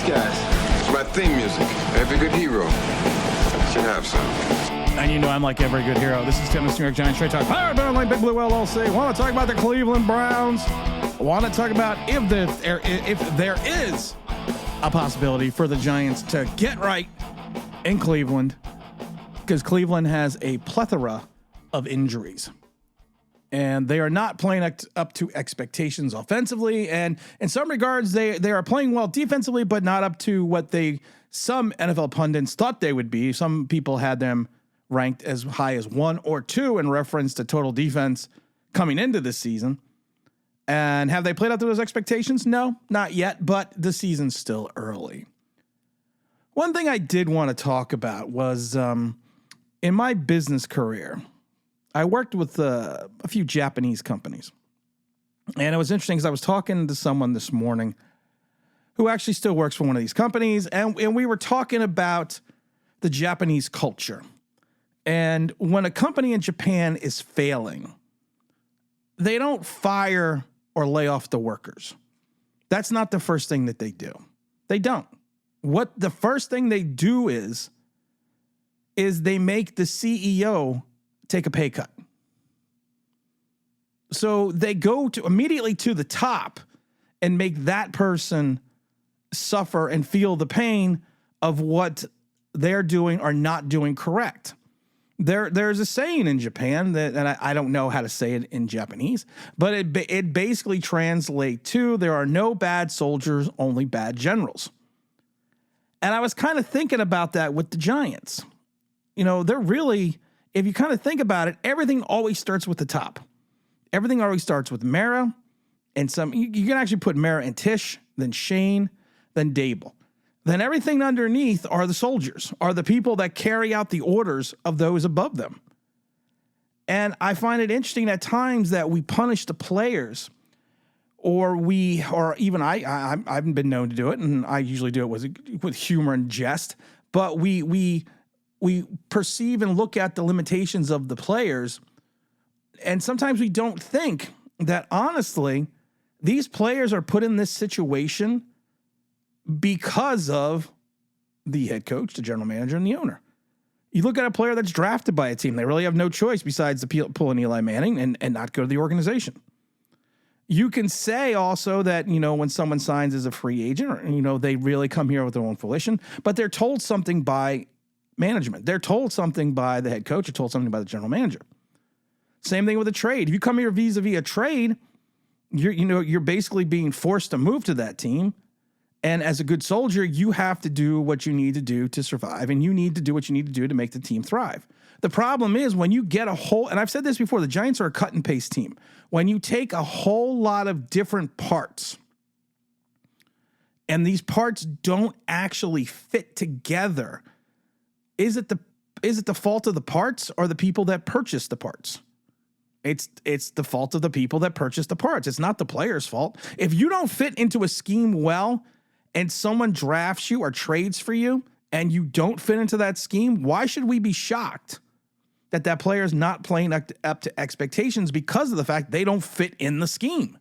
guys. It's my theme music. Every good hero should have some. And you know I'm like every good hero. This is Tim's New York Giants Straight Talk. Powered by like Big Blue LLC. Want to talk about the Cleveland Browns. Want to talk about if there is a possibility for the Giants to get right in Cleveland, because Cleveland has a plethora of injuries. And they are not playing up to expectations offensively. And in some regards, they are playing well defensively, but not up to what some NFL pundits thought they would be. Some people had them ranked as high as 1 or 2 in reference to total defense coming into this season. And have they played up to those expectations? No, not yet, but the season's still early. One thing I did want to talk about was in my business career, I worked with a few Japanese companies. And it was interesting because I was talking to someone this morning who actually still works for one of these companies. And we were talking about the Japanese culture. And when a company in Japan is failing, they don't fire or lay off the workers. That's not the first thing that they do. They don't. What the first thing they do is they make the CEO take a pay cut. So they go immediately to the top and make that person suffer and feel the pain of what they're doing or not doing correct. There's a saying in Japan that, and I don't know how to say it in Japanese, but it basically translates to, there are no bad soldiers, only bad generals. And I was kind of thinking about that with the Giants. You know, they're really, if you kind of think about it, everything always starts with the top. Everything always starts with Mara, and you can actually put Mara and Tish, then Shane, then Dable. Then everything underneath are the soldiers, are the people that carry out the orders of those above them. And I find it interesting at times that we punish the players, or even I've been known to do it, and I usually do it with humor and jest, but we perceive and look at the limitations of the players, and sometimes we don't think that, honestly, these players are put in this situation because of the head coach, the general manager, and the owner. You look at a player that's drafted by a team, they really have no choice besides to pull an Eli Manning and not go to the organization. You can say also that, you know, when someone signs as a free agent, or, you know, they really come here with their own volition, but they're told something by management. They're told something by the head coach, or told something by the general manager. Same thing with a trade. If you come here vis-a-vis a trade, you're basically being forced to move to that team. And as a good soldier, you have to do what you need to do to survive, and you need to do what you need to do to make the team thrive. The problem is when you get a whole, and I've said this before, the Giants are a cut and paste team. When you take a whole lot of different parts, and these parts don't actually fit together, is it the fault of the parts or the people that purchase the parts? It's the fault of the people that purchase the parts. It's not the player's fault. If you don't fit into a scheme well, and someone drafts you or trades for you, and you don't fit into that scheme, why should we be shocked that player is not playing up to expectations because of the fact they don't fit in the scheme?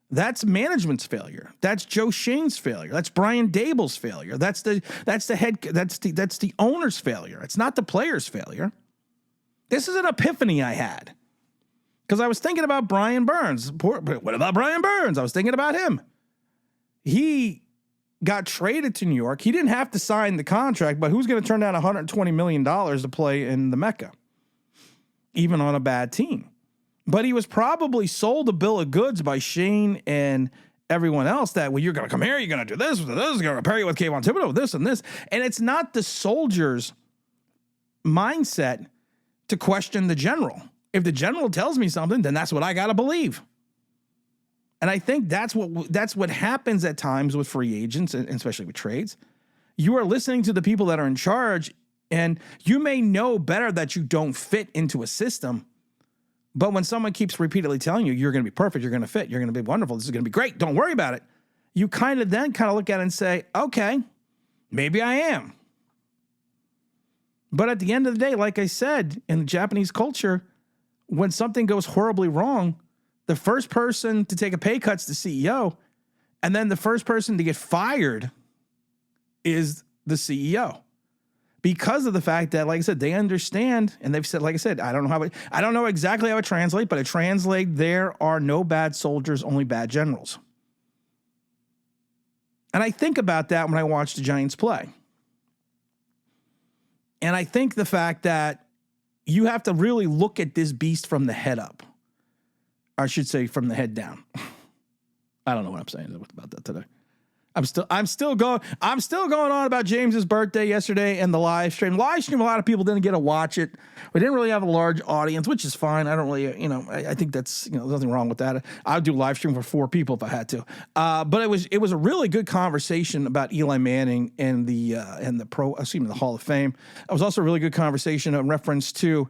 That's management's failure. That's Joe Shane's failure. That's Brian Dable's failure. That's the owner's failure. It's not the player's failure. This is an epiphany I had because I was thinking about Brian Burns. What about Brian Burns? I was thinking about him. He got traded to New York. He didn't have to sign the contract, but who's going to turn down $120 million to play in the Mecca, even on a bad team? But he was probably sold a bill of goods by Shane and everyone else that, well, you're going to come here, you're going to do this, you're going to pair you with Kayvon Thibodeau, this and this. And it's not the soldier's mindset to question the general. If the general tells me something, then that's what I got to believe. And I think that's what happens at times with free agents, and especially with trades. You are listening to the people that are in charge, and you may know better that you don't fit into a system. But when someone keeps repeatedly telling you, you're going to be perfect, you're going to fit, you're going to be wonderful, this is going to be great, don't worry about it, you kind of look at it and say, okay, maybe I am. But at the end of the day, like I said, in the Japanese culture, when something goes horribly wrong, the first person to take a pay cut's the CEO, and then the first person to get fired is the CEO. Because of the fact that, like I said, they understand, and they've said, like I said, I don't know exactly how it translates, but it translates, there are no bad soldiers, only bad generals. And I think about that when I watch the Giants play. And I think the fact that you have to really look at this beast from the head up. Or I should say from the head down. I don't know what I'm saying about that today. I'm still going on about James's birthday yesterday and the live stream. A lot of people didn't get to watch it. We didn't really have a large audience, which is fine. I don't really, I think that's, there's nothing wrong with that. I'd do live stream for 4 people if I had to. But it was a really good conversation about Eli Manning and the Hall of Fame. It was also a really good conversation in reference to,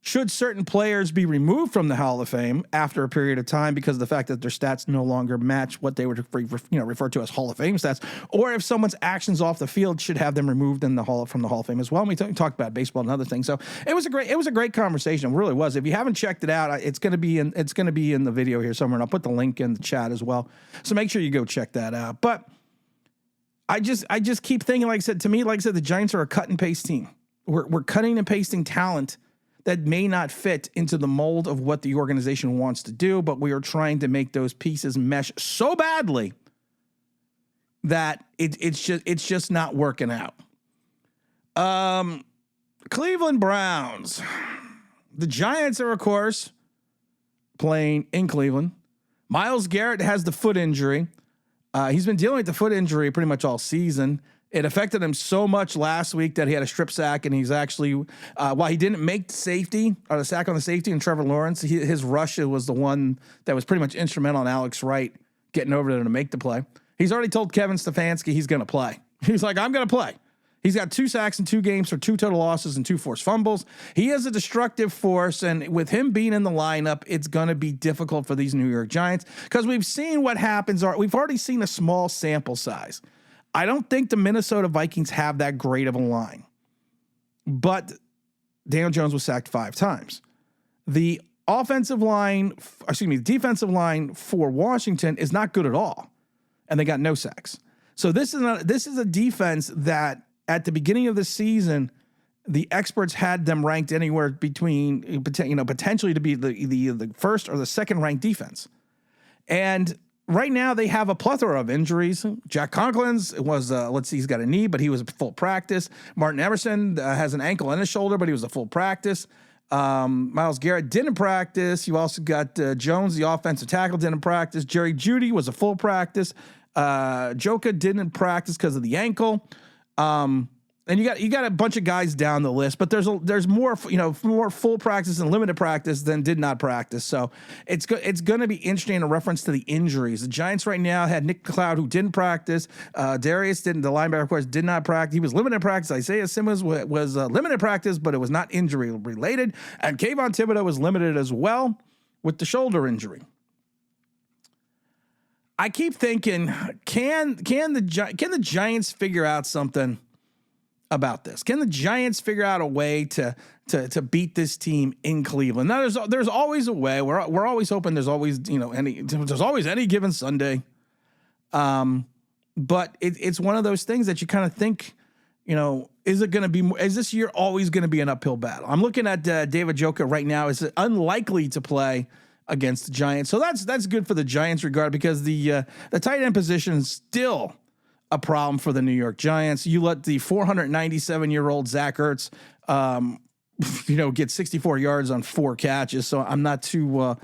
should certain players be removed from the Hall of Fame after a period of time because of the fact that their stats no longer match what they would refer to as Hall of Fame stats, or if someone's actions off the field should have them removed from the Hall of Fame as well? And we talked about baseball and other things. So it was a great conversation. It really was. If you haven't checked it out, it's going to be in the video here somewhere, and I'll put the link in the chat as well. So make sure you go check that out. But I just keep thinking, like I said, the Giants are a cut and paste team. We're cutting and pasting talent that may not fit into the mold of what the organization wants to do, but we are trying to make those pieces mesh so badly that it's just not working out. Cleveland Browns. The Giants are, of course, playing in Cleveland. Myles Garrett has the foot injury. He's been dealing with the foot injury pretty much all season. It affected him so much last week that he had a strip sack, and he's actually, while he didn't make the safety or the sack on the safety and Trevor Lawrence, his rush was the one that was pretty much instrumental in Alex Wright getting over there to make the play. He's already told Kevin Stefanski he's going to play. He's like, I'm going to play. He's got 2 sacks in 2 games for 2 total losses and 2 forced fumbles. He is a destructive force, and with him being in the lineup, it's going to be difficult for these New York Giants because we've seen what happens. We've already seen a small sample size. I don't think the Minnesota Vikings have that great of a line, but Daniel Jones was sacked 5 times. The defensive line for Washington is not good at all, and they got no sacks. So this is a defense that at the beginning of the season, the experts had them ranked anywhere between, potentially to be the first or the second ranked defense, and right now, they have a plethora of injuries. Jack Conklin's was, he's got a knee, but he was full practice. Martin Emerson has an ankle and a shoulder, but he was a full practice. Myles Garrett didn't practice. You also got Jones, the offensive tackle, didn't practice. Jerry Jeudy was a full practice. Joka didn't practice because of the ankle. And you got a bunch of guys down the list, but there's more more full practice and limited practice than did not practice. So it's going to be interesting in reference to the injuries. The Giants right now had Nick McLeod, who didn't practice. Darius didn't. The linebacker, of course, did not practice. He was limited practice. Isaiah Simmons was limited practice, but it was not injury related. And Kayvon Thibodeau was limited as well with the shoulder injury. I keep thinking, can the Giants figure out something about this? Can the Giants figure out a way to beat this team in Cleveland? Now, there's always a way. We're always hoping there's always any given Sunday. But it's one of those things that you kind of think, is this year always going to be an uphill battle? I'm looking at David Joka right now is unlikely to play against the Giants. So that's good for the Giants regard, because the tight end position is still a problem for the New York Giants. You let the 497-year-old Zach Ertz, get 64 yards on 4 catches. So I'm not too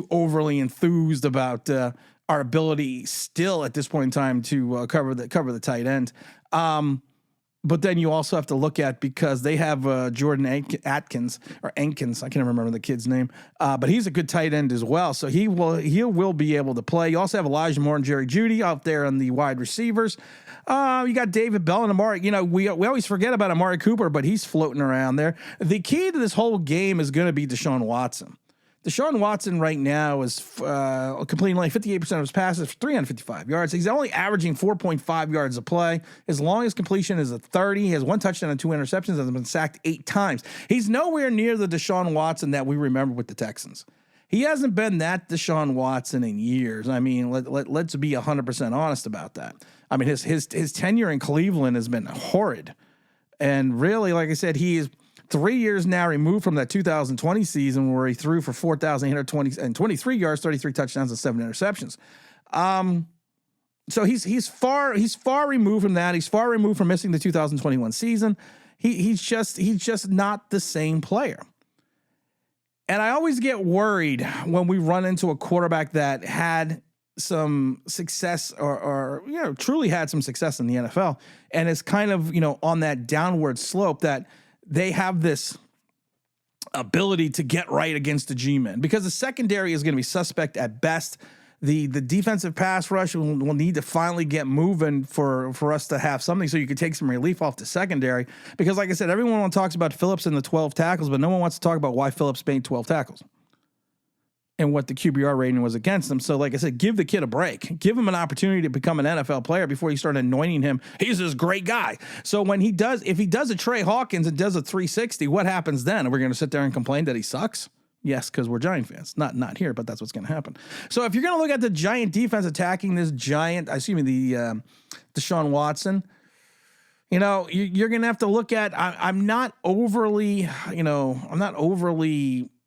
overly enthused about our ability still at this point in time to cover the tight end. But then you also have to look at, because they have Jordan Atkins, I can't remember the kid's name, but he's a good tight end as well. So he will be able to play. You also have Elijah Moore and Jerry Jeudy out there on the wide receivers. You got David Bell and Amari. We always forget about Amari Cooper, but he's floating around there. The key to this whole game is going to be Deshaun Watson. Deshaun Watson right now is completing only 58% of his passes for 355 yards. He's only averaging 4.5 yards a play. His longest completion is a 30. He has 1 touchdown and 2 interceptions and has been sacked 8 times. He's nowhere near the Deshaun Watson that we remember with the Texans. He hasn't been that Deshaun Watson in years. I mean, let's be 100% honest about that. I mean, his tenure in Cleveland has been horrid. And really, like I said, he is 3 years now removed from that 2020 season where he threw for 4,820 and 23 yards, 33 touchdowns, and 7 interceptions. So he's far removed from that. He's far removed from missing the 2021 season. He's just not the same player. And I always get worried when we run into a quarterback that had some success or truly had some success in the NFL and is kind of, on that downward slope, that they have this ability to get right against the G-men, because the secondary is going to be suspect at best. The defensive pass rush will need to finally get moving for us to have something so you could take some relief off the secondary. Because like I said, everyone talks about Phillips and the 12 tackles, but no one wants to talk about why Phillips made 12 tackles and what the QBR rating was against him. So like I said, give the kid a break. Give him an opportunity to become an NFL player before you start anointing him. He's this great guy. So when if he does a Trey Hawkins and does a 360, what happens then? Are we going to sit there and complain that he sucks? Yes, because we're Giant fans. Not here, but that's what's going to happen. So if you're going to look at the Giant defense attacking this Giant, the Deshaun Watson, you're going to have to look at. I'm not overly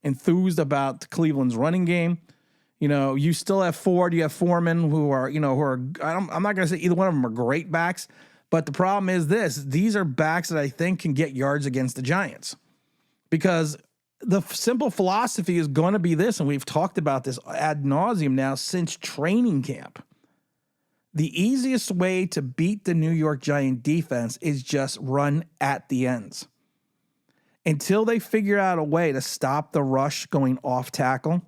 enthused about Cleveland's running game. You still have Ford, you have Foreman, who are I'm not going to say either one of them are great backs, but the problem is these are backs that I think can get yards against the Giants, because the simple philosophy is going to be this, and we've talked about this ad nauseum now since training camp. The easiest way to beat the New York Giant defense is just run at the ends. Until they figure out a way to stop the rush going off tackle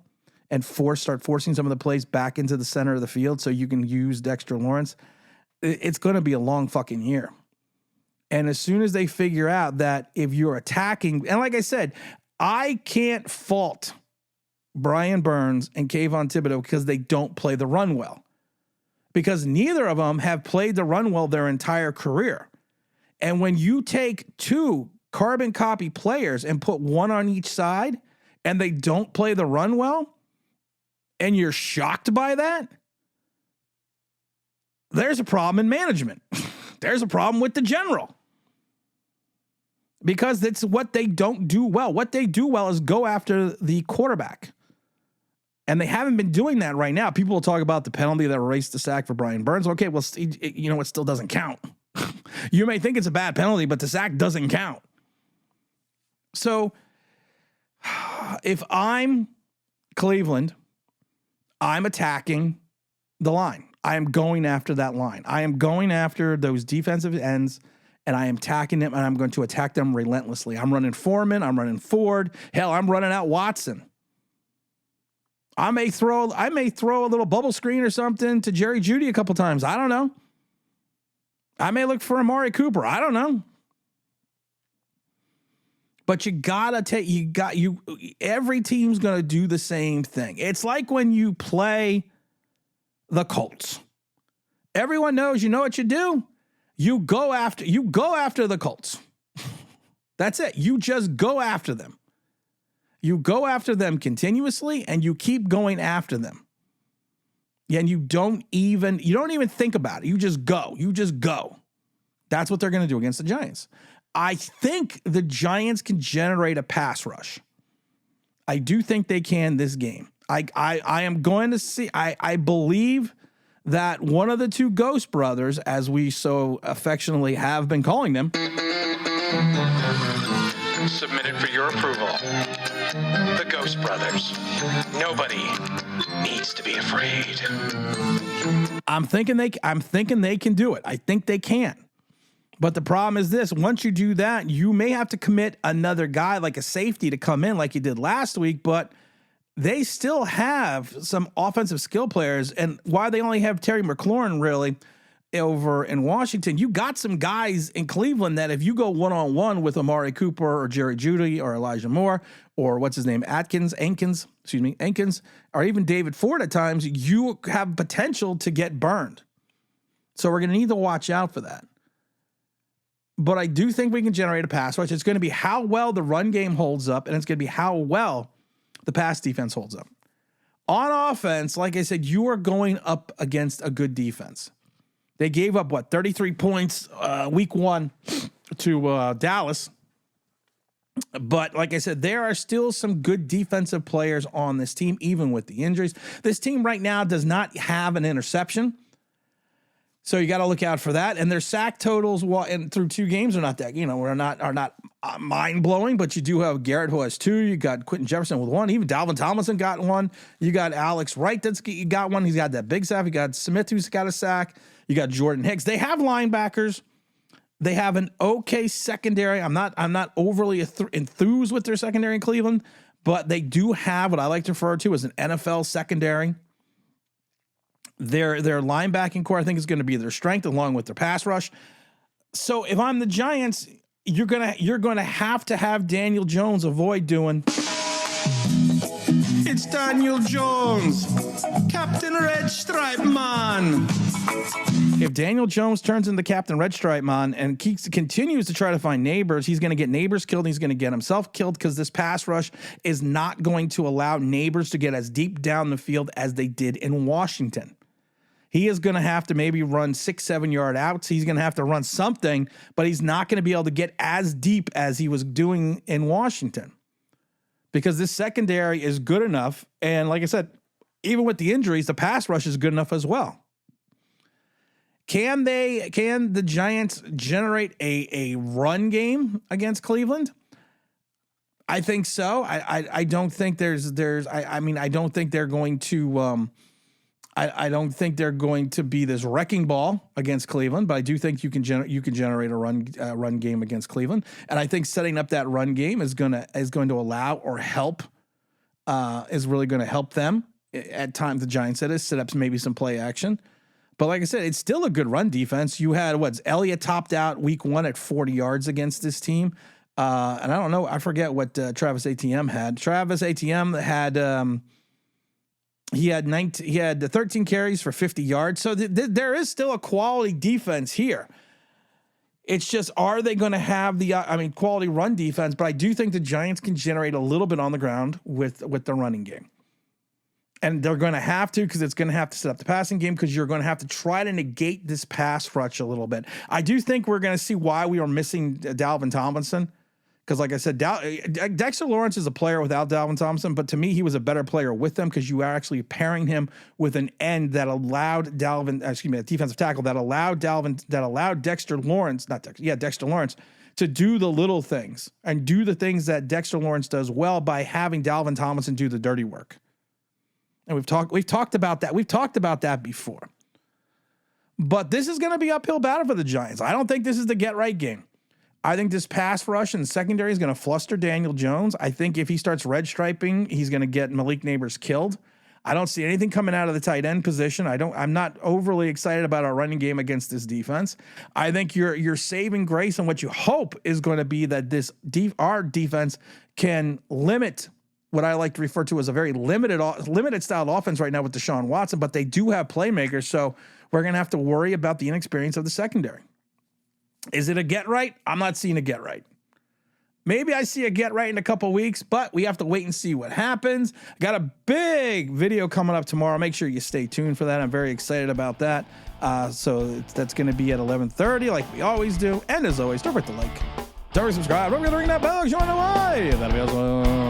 and start forcing some of the plays back into the center of the field so you can use Dexter Lawrence, it's going to be a long fucking year. And as soon as they figure out that if you're attacking, and like I said, I can't fault Brian Burns and Kayvon Thibodeau because they don't play the run well, because neither of them have played the run well their entire career. And when you take two carbon copy players and put one on each side and they don't play the run well, and you're shocked by that, there's a problem in management. There's a problem with the general. Because it's what they don't do well. What they do well is go after the quarterback. And they haven't been doing that right now. People will talk about the penalty that erased the sack for Brian Burns. Okay, well, it still doesn't count. You may think it's a bad penalty, but the sack doesn't count. So if I'm Cleveland, I'm attacking the line. I am going after that line. I am going after those defensive ends, and I am attacking them, and I'm going to attack them relentlessly. I'm running Foreman. I'm running Ford. Hell, I'm running out Watson. I may throw a little bubble screen or something to Jerry Jeudy a couple times. I don't know. I may look for Amari Cooper. I don't know. But every team's going to do the same thing. It's like when you play the Colts. Everyone knows, you know what you do? You go after the Colts. That's it. You just go after them. You go after them continuously, and you keep going after them. And you don't even think about it. You just go. That's what they're going to do against the Giants. I think the Giants can generate a pass rush. I do think they can this game. I am going to see. I believe that one of the two Ghost Brothers, as we so affectionately have been calling them, submitted for your approval. The Ghost Brothers. Nobody needs to be afraid. I'm thinking they can do it. I think they can. But the problem is this: once you do that, you may have to commit another guy like a safety to come in like you did last week, but they still have some offensive skill players. And why they only have Terry McLaurin really over in Washington, you got some guys in Cleveland that if you go one-on-one with Amari Cooper or Jerry Jeudy or Elijah Moore or what's his name, Atkins, or even David Ford at times, you have potential to get burned. So we're going to need to watch out for that. But I do think we can generate a pass rush. It's going to be how well the run game holds up, and it's going to be how well the pass defense holds up. On offense, like I said, you are going up against a good defense. They gave up, 33 points week 1 to Dallas. But like I said, there are still some good defensive players on this team, even with the injuries. This team right now does not have an interception. So you got to look out for that. And their sack totals through 2 games are not that, are not mind blowing, but you do have Garrett who has 2. You got Quentin Jefferson with 1. Even Dalvin Tomlinson got 1. You got Alex Wright you got 1. He's got that big sack. You got Smith who's got a sack. You got Jordan Hicks. They have linebackers. They have an okay secondary. I'm not overly enthused with their secondary in Cleveland, but they do have what I like to refer to as an NFL secondary. Their linebacking core, I think, is going to be their strength along with their pass rush. So if I'm the Giants, you're gonna have to have Daniel Jones avoid doing. It's Daniel Jones, Captain Red Stripe Man. If Daniel Jones turns into Captain Red Stripe Man and continues to try to find Neighbors, he's going to get Neighbors killed. And he's going to get himself killed because this pass rush is not going to allow Neighbors to get as deep down the field as they did in Washington. He is going to have to maybe run 6-7 yard outs. He's going to have to run something, but he's not going to be able to get as deep as he was doing in Washington because this secondary is good enough. And like I said, even with the injuries, the pass rush is good enough as well. Can the Giants generate a run game against Cleveland? I think so. I don't think I don't think they're going to I don't think they're going to be this wrecking ball against Cleveland, but I do think you can generate a run game against Cleveland, and I think setting up that run game is going to allow or help is really going to help them at times. The Giants set up maybe some play action, but like I said, it's still a good run defense. You had Elliott topped out week 1 at 40 yards against this team, and I don't know, I forget what Travis ATM had. Travis ATM had. He had 13 carries for 50 yards. So there is still a quality defense here. It's just, are they going to have quality run defense? But I do think the Giants can generate a little bit on the ground with the running game. And they're going to have to, because it's going to have to set up the passing game, because you're going to have to try to negate this pass rush a little bit. I do think we're going to see why we are missing Dalvin Tomlinson. Because like I said, Dexter Lawrence is a player without Dalvin Tomlinson, but to me, he was a better player with them because you are actually pairing him with an end that allowed a defensive tackle that allowed Dexter Lawrence to do the little things and do the things that Dexter Lawrence does well by having Dalvin Tomlinson do the dirty work. And we've talked about that. We've talked about that before. But this is going to be uphill battle for the Giants. I don't think this is the get right game. I think this pass rush and secondary is going to fluster Daniel Jones. I think if he starts red striping, he's going to get Malik Neighbors killed. I don't see anything coming out of the tight end position. I'm not overly excited about our running game against this defense. I think your saving grace and what you hope is going to be that our defense can limit what I like to refer to as a very limited style offense right now with Deshaun Watson, but they do have playmakers, so we're going to have to worry about the inexperience of the secondary. Is it a get right? I'm not seeing a get right. Maybe I see a get right in a couple weeks, but we have to wait and see what happens. I got a big video coming up tomorrow. Make sure you stay tuned for that. I'm very excited about that. So that's going to be at 11:30 like we always do. And as always, don't forget to like, don't forget to subscribe. Don't forget to ring that bell. You want to know why? That'll be awesome.